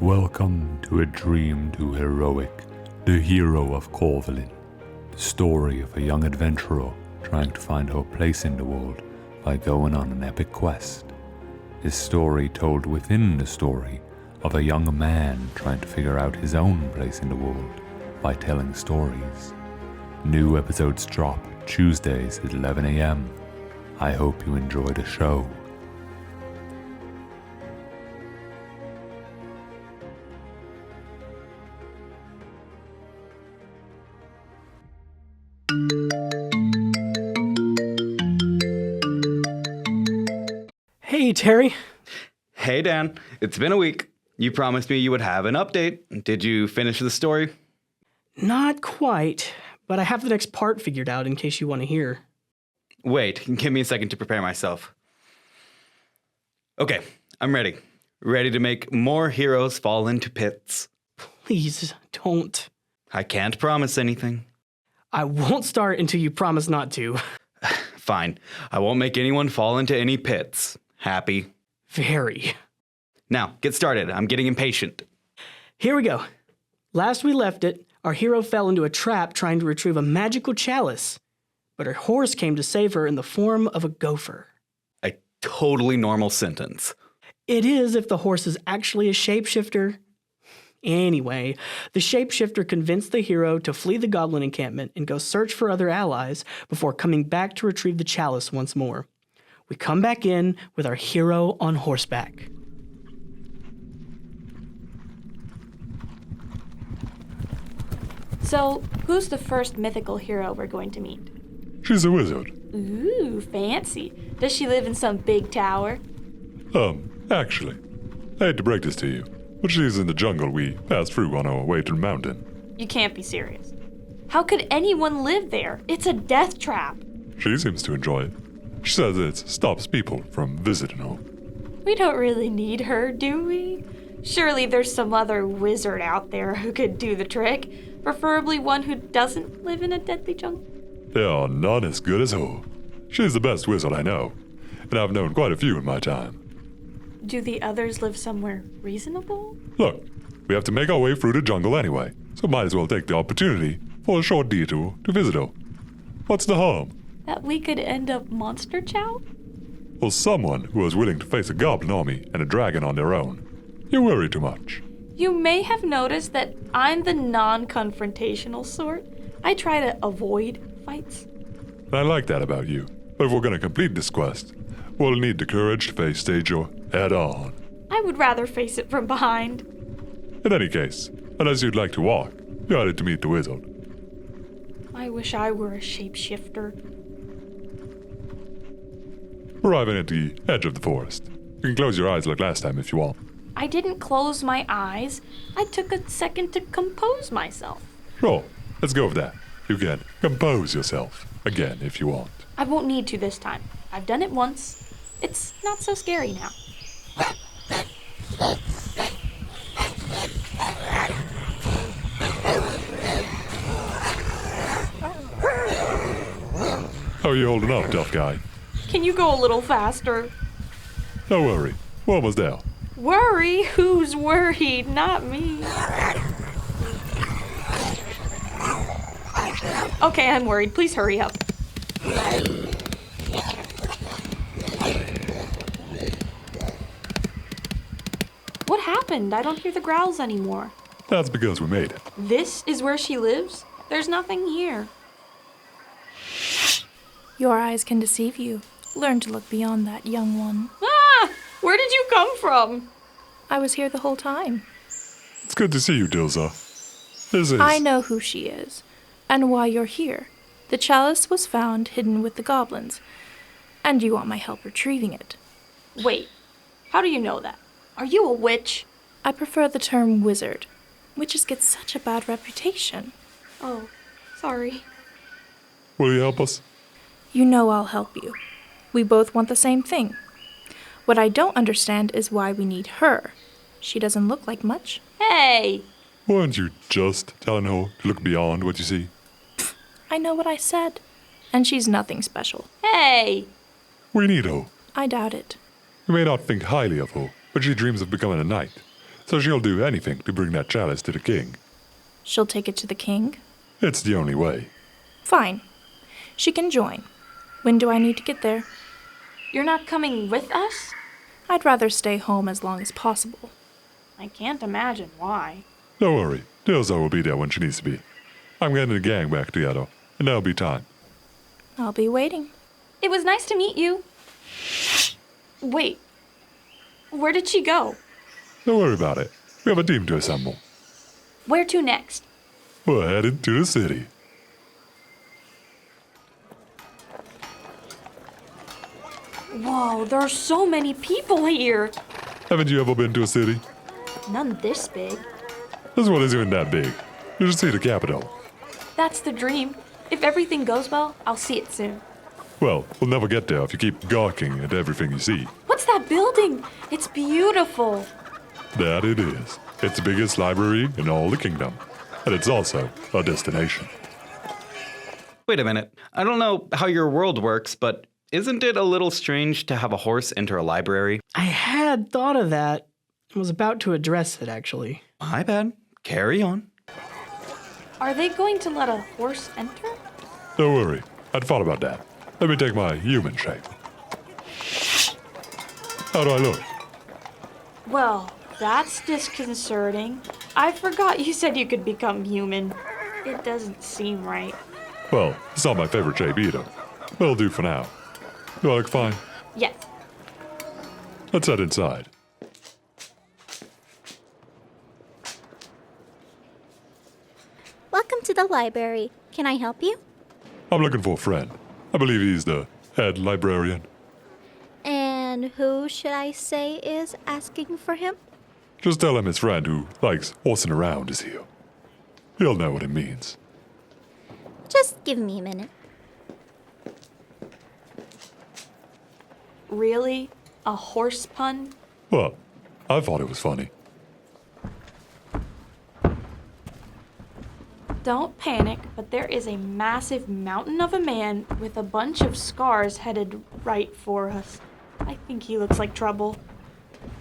Welcome to A Dream Too Heroic, the hero of Korvalin, the story of a young adventurer trying to find her place in the world by going on an epic quest. This story told within the story of a young man trying to figure out his own place in the world by telling stories. New episodes drop Tuesdays at 11 a.m. I hope you enjoy the show. Hey, Terry. Hey, Dan. It's been a week. You promised me you would have an update. Did you finish the story? Not quite, but I have the next part figured out in case you want to hear. Wait, give me a second to prepare myself. Okay, I'm ready. Ready to make more heroes fall into pits. Please don't. I can't promise anything. I won't start until you promise not to. Fine. I won't make anyone fall into any pits. Happy? Very. Now, get started. I'm getting impatient. Here we go. Last we left it, our hero fell into a trap trying to retrieve a magical chalice, but her horse came to save her in the form of a gopher. A totally normal sentence. It is if the horse is actually a shapeshifter. Anyway, the shapeshifter convinced the hero to flee the goblin encampment and go search for other allies before coming back to retrieve the chalice once more. We come back in with our hero on horseback. So, who's the first mythical hero we're going to meet? She's a wizard. Ooh, fancy. Does she live in some big tower? Actually, I hate to break this to you, but she's in the jungle we passed through on our way to the mountain. You can't be serious. How could anyone live there? It's a death trap. She seems to enjoy it. She says it stops people from visiting her. We don't really need her, do we? Surely there's some other wizard out there who could do the trick, preferably one who doesn't live in a deadly jungle. There are none as good as her. She's the best wizard I know, and I've known quite a few in my time. Do the others live somewhere reasonable? Look, we have to make our way through the jungle anyway, so might as well take the opportunity for a short detour to visit her. What's the harm? That we could end up monster chow? Or someone who is willing to face a goblin army and a dragon on their own. You worry too much. You may have noticed that I'm the non-confrontational sort. I try to avoid fights. I like that about you. But if we're going to complete this quest, we'll need the courage to face danger head on. I would rather face it from behind. In any case, unless you'd like to walk, you're headed to meet the wizard. I wish I were a shapeshifter. Arriving at the edge of the forest. You can close your eyes like last time if you want. I didn't close my eyes. I took a second to compose myself. Sure, let's go with that. You can compose yourself again if you want. I won't need to this time. I've done it once. It's not so scary now. How are you holding up, tough guy? Can you go a little faster? Don't worry, we're almost there. Worry? Who's worried? Not me. Okay, I'm worried. Please hurry up. What happened? I don't hear the growls anymore. That's because we made it. This is where she lives? There's nothing here. Your eyes can deceive you. Learn to look beyond that, young one. Ah! Where did you come from? I was here the whole time. It's good to see you, Dirzaw. I know who she is, and why you're here. The chalice was found hidden with the goblins, and you want my help retrieving it. Wait, how do you know that? Are you a witch? I prefer the term wizard. Witches get such a bad reputation. Oh, sorry. Will you help us? You know I'll help you. We both want the same thing. What I don't understand is why we need her. She doesn't look like much. Hey! Weren't you just telling her to look beyond what you see? I know what I said. And she's nothing special. Hey! We need her. I doubt it. You may not think highly of her, but she dreams of becoming a knight. So she'll do anything to bring that chalice to the king. She'll take it to the king? It's the only way. Fine. She can join. When do I need to get there? You're not coming with us? I'd rather stay home as long as possible. I can't imagine why. Don't worry, Dirzaw will be there when she needs to be. I'm getting the gang back together, and there'll be time. I'll be waiting. It was nice to meet you. Wait. Where did she go? Don't worry about it. We have a team to assemble. Where to next? We're headed to the city. Whoa, there are so many people here. Haven't you ever been to a city? None this big. This one isn't even that big. You should see the capital. That's the dream. If everything goes well, I'll see it soon. Well, we'll never get there if you keep gawking at everything you see. What's that building? It's beautiful. That it is. It's the biggest library in all the kingdom. And it's also a destination. Wait a minute. I don't know how your world works, but isn't it a little strange to have a horse enter a library? I had thought of that. I was about to address it, actually. My bad. Carry on. Are they going to let a horse enter? Don't worry. I'd thought about that. Let me take my human shape. How do I look? Well, that's disconcerting. I forgot you said you could become human. It doesn't seem right. Well, it's not my favorite shape either. It'll do for now. Do I look fine? Yes. Let's head inside. Welcome to the library. Can I help you? I'm looking for a friend. I believe he's the head librarian. And who should I say is asking for him? Just tell him his friend who likes horsing around is here. He'll know what it means. Just give me a minute. Really? A horse pun? Well, I thought it was funny. Don't panic, but there is a massive mountain of a man with a bunch of scars headed right for us. I think he looks like trouble.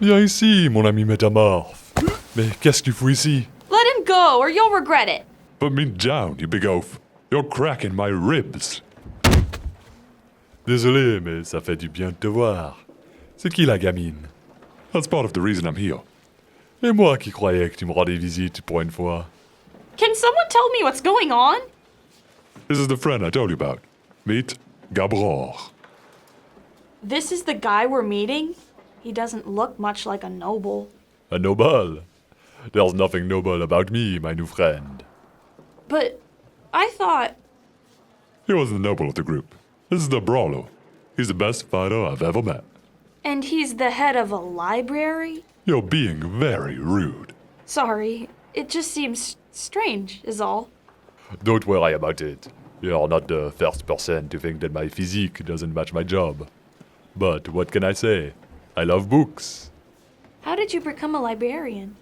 Viens ici, mon ami métamorphe. Mais qu'est-ce que tu fous ici? Let him go, or you'll regret it. Put me down, you big oaf. You're cracking my ribs. Désolé, mais ça fait du bien de te voir. C'est qui la gamine? That's part of the reason I'm here. Et moi qui croyais que tu me rendais visite pour une fois. Can someone tell me what's going on? This is the friend I told you about. Meet Gabraurre. This is the guy we're meeting? He doesn't look much like a noble. A noble? There's nothing noble about me, my new friend. But I thought... He wasn't the noble of the group. This is the brawler. He's the best fighter I've ever met. And he's the head of a library? You're being very rude. Sorry, it just seems strange, is all. Don't worry about it. You're not the first person to think that my physique doesn't match my job. But what can I say? I love books. How did you become a librarian?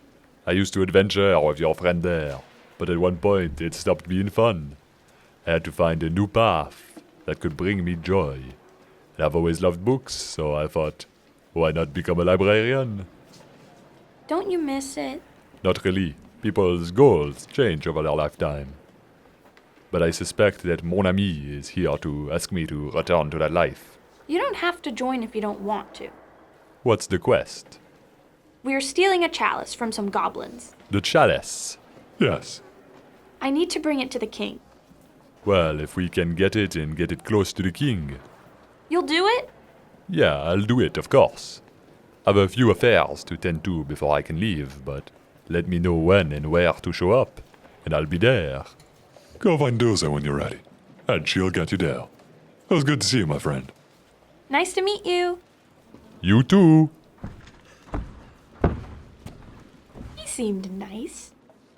I used to adventure with your friend there, but at one point it stopped being fun. I had to find a new path that could bring me joy. And I've always loved books, so I thought, why not become a librarian? Don't you miss it? Not really. People's goals change over their lifetime. But I suspect that mon ami is here to ask me to return to that life. You don't have to join if you don't want to. What's the quest? We're stealing a chalice from some goblins. The chalice. Yes. I need to bring it to the king. Well, if we can get it and get it close to the king. You'll do it? Yeah, I'll do it, of course. I've a few affairs to tend to before I can leave, but let me know when and where to show up, and I'll be there. Go find Dirzaw when you're ready, and she'll get you there. It was good to see you, my friend. Nice to meet you. You too. He seemed nice.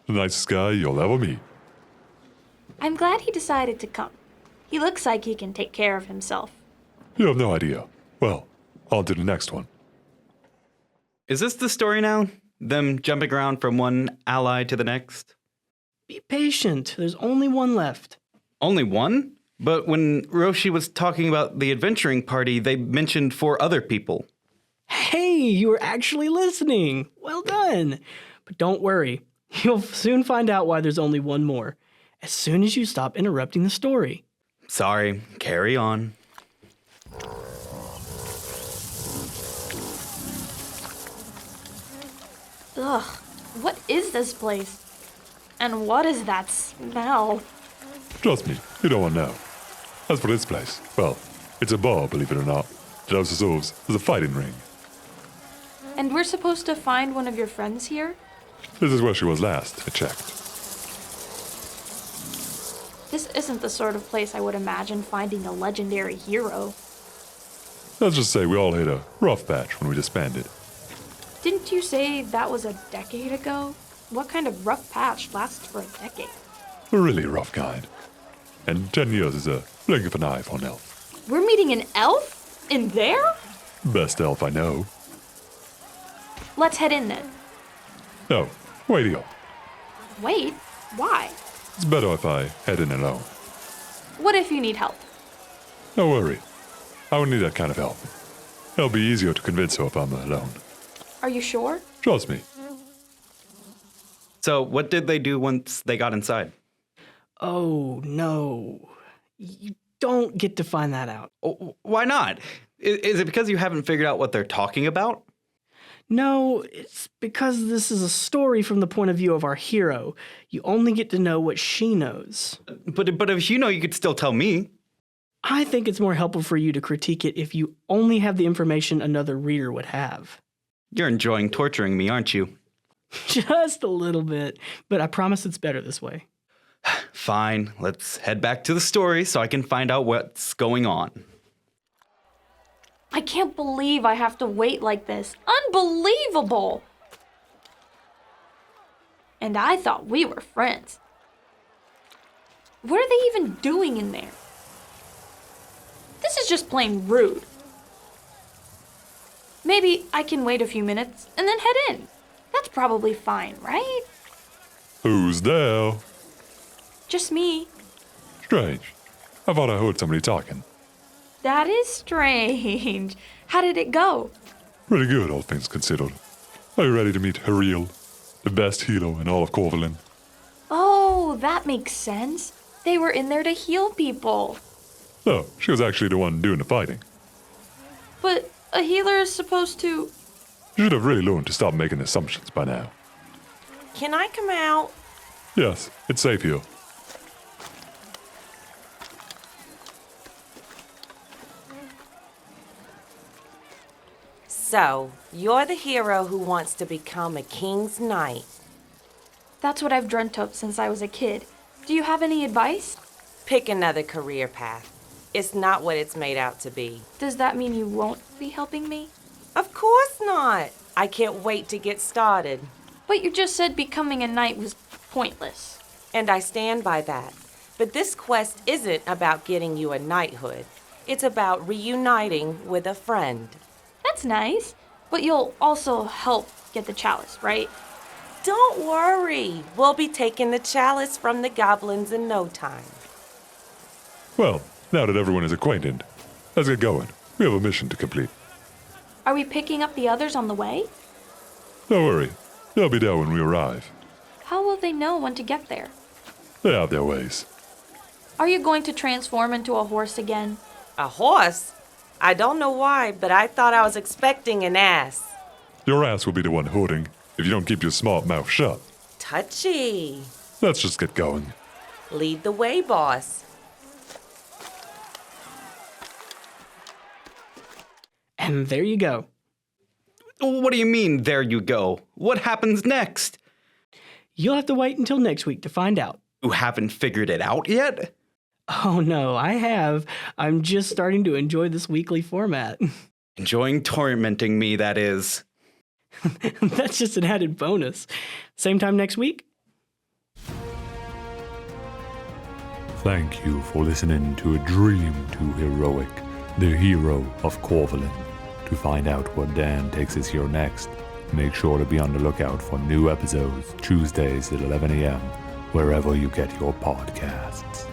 The nicest guy you'll ever meet. I'm glad he decided to come. He looks like he can take care of himself. You have no idea. Well, on to the next one. Is this the story now? Them jumping around from one ally to the next? Be patient. There's only one left. Only one? But when Roshe was talking about the adventuring party, they mentioned 4 other people. Hey, you were actually listening. Well done. But don't worry. You'll soon find out why there's only one more, as soon as you stop interrupting the story. Sorry, carry on. Ugh, what is this place? And what is that smell? Trust me, you don't want to know. As for this place, well, it's a bar, believe it or not. It also serves as a fighting ring. And we're supposed to find one of your friends here? This is where she was last, I checked. This isn't the sort of place I would imagine finding a legendary hero. Let's just say we all hit a rough patch when we disbanded. Didn't you say that was a decade ago? What kind of rough patch lasts for a decade? A really rough kind. And 10 years is a blink of an eye for an elf. We're meeting an elf? In there? Best elf I know. Let's head in then. No, wait up. Wait, why? It's better if I head in alone. What if you need help? Don't worry. I won't need that kind of help. It'll be easier to convince her if I'm alone. Are you sure? Trust me. So, what did they do once they got inside? Oh, no. You don't get to find that out. Oh, why not? Is it because you haven't figured out what they're talking about? No, it's because this is a story from the point of view of our hero. You only get to know what she knows. But if you know, you could still tell me. I think it's more helpful for you to critique it if you only have the information another reader would have. You're enjoying torturing me, aren't you? Just a little bit, but I promise it's better this way. Fine, let's head back to the story so I can find out what's going on. I can't believe I have to wait like this. Unbelievable! And I thought we were friends. What are they even doing in there? This is just plain rude. Maybe I can wait a few minutes and then head in. That's probably fine, right? Who's there? Just me. Strange. I thought I heard somebody talking. That is strange. How did it go? Pretty good, all things considered. Are you ready to meet Hareel, the best healer in all of Korvalin? Oh, that makes sense. They were in there to heal people. No, she was actually the one doing the fighting. But a healer is supposed to... You should have really learned to stop making assumptions by now. Can I come out? Yes, it's safe here. So, you're the hero who wants to become a king's knight. That's what I've dreamt of since I was a kid. Do you have any advice? Pick another career path. It's not what it's made out to be. Does that mean you won't be helping me? Of course not. I can't wait to get started. But you just said becoming a knight was pointless. And I stand by that. But this quest isn't about getting you a knighthood. It's about reuniting with a friend. That's nice. But you'll also help get the chalice, right? Don't worry. We'll be taking the chalice from the goblins in no time. Well, now that everyone is acquainted, let's get going. We have a mission to complete. Are we picking up the others on the way? Don't worry. They'll be there when we arrive. How will they know when to get there? They have their ways. Are you going to transform into a horse again? A horse? I don't know why, but I thought I was expecting an ass. Your ass will be the one hurting if you don't keep your smart mouth shut. Touchy. Let's just get going. Lead the way, boss. And there you go. What do you mean, there you go? What happens next? You'll have to wait until next week to find out. You haven't figured it out yet? Oh no, I have. I'm just starting to enjoy this weekly format. Enjoying tormenting me, that is. That's just an added bonus. Same time next week? Thank you for listening to A Dream Too Heroic, the hero of Korvalin. To find out what Dan takes us here next, make sure to be on the lookout for new episodes Tuesdays at 11 a.m., wherever you get your podcasts.